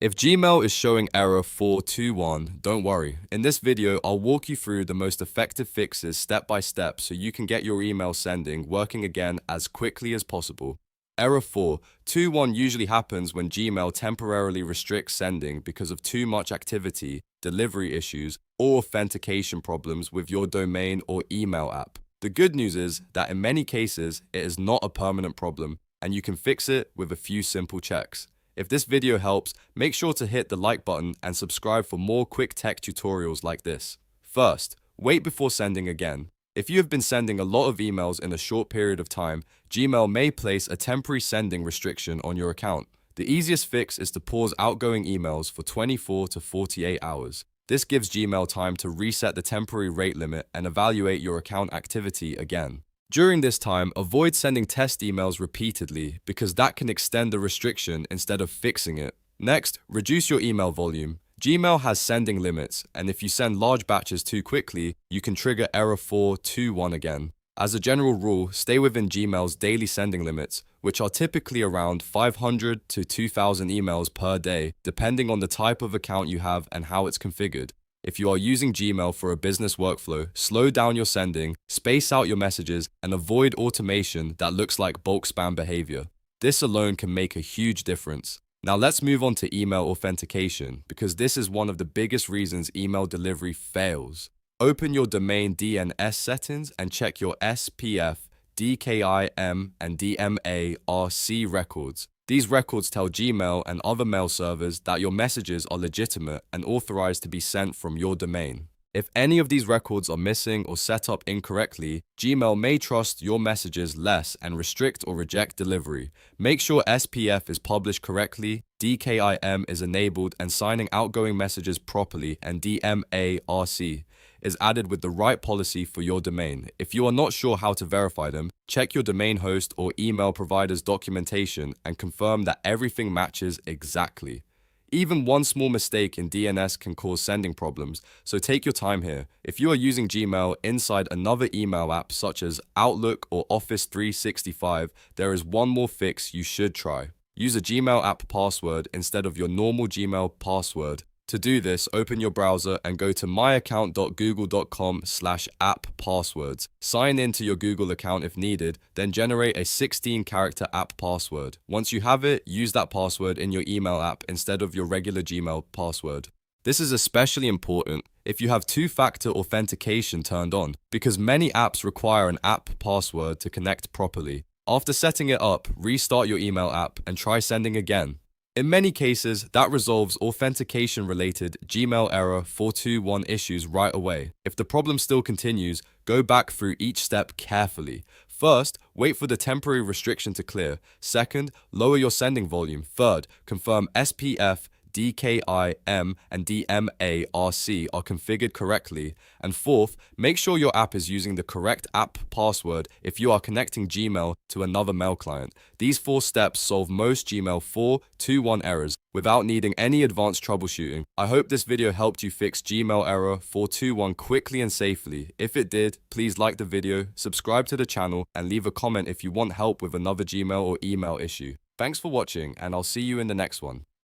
If Gmail is showing error 421, don't worry. In this video, I'll walk you through the most effective fixes step by step so you can get your email sending working again as quickly as possible. Error 421 usually happens when Gmail temporarily restricts sending because of too much activity, delivery issues, or authentication problems with your domain or email app. The good news is that in many cases, it is not a permanent problem and you can fix it with a few simple checks. If this video helps, make sure to hit the like button and subscribe for more quick tech tutorials like this. First, wait before sending again. If you have been sending a lot of emails in a short period of time, Gmail may place a temporary sending restriction on your account. The easiest fix is to pause outgoing emails for 24 to 48 hours. This gives Gmail time to reset the temporary rate limit and evaluate your account activity again. During this time, avoid sending test emails repeatedly because that can extend the restriction instead of fixing it. Next, reduce your email volume. Gmail has sending limits, and if you send large batches too quickly, you can trigger error 421 again. As a general rule, stay within Gmail's daily sending limits, which are typically around 500 to 2,000 emails per day, depending on the type of account you have and how it's configured. If you are using Gmail for a business workflow, slow down your sending, space out your messages, and avoid automation that looks like bulk spam behavior. This alone can make a huge difference. Now let's move on to email authentication, because this is one of the biggest reasons email delivery fails. Open your domain DNS settings and check your SPF, DKIM, and DMARC records. These records tell Gmail and other mail servers that your messages are legitimate and authorized to be sent from your domain. If any of these records are missing or set up incorrectly, Gmail may trust your messages less and restrict or reject delivery. Make sure SPF is published correctly, DKIM is enabled and signing outgoing messages properly, and DMARC is added with the right policy for your domain. If you are not sure how to verify them, check your domain host or email provider's documentation and confirm that everything matches exactly. Even one small mistake in DNS can cause sending problems, so take your time here. If you are using Gmail inside another email app such as Outlook or Office 365, there is one more fix you should try. Use a Gmail app password instead of your normal Gmail password. To do this, open your browser and go to myaccount.google.com/app-passwords. Sign in to your Google account if needed, then generate a 16-character app password. Once you have it, use that password in your email app instead of your regular Gmail password. This is especially important if you have two-factor authentication turned on, because many apps require an app password to connect properly. After setting it up, restart your email app and try sending again. In many cases, that resolves authentication-related Gmail error 421 issues right away. If the problem still continues, go back through each step carefully. First, wait for the temporary restriction to clear. Second, lower your sending volume. Third, confirm SPF, DKIM, and DMARC are configured correctly. And fourth, make sure your app is using the correct app password if you are connecting Gmail to another mail client. These 4 steps solve most Gmail 421 errors without needing any advanced troubleshooting. I hope this video helped you fix Gmail error 421 quickly and safely. If it did, please like the video, subscribe to the channel, and leave a comment if you want help with another Gmail or email issue. Thanks for watching, and I'll see you in the next one.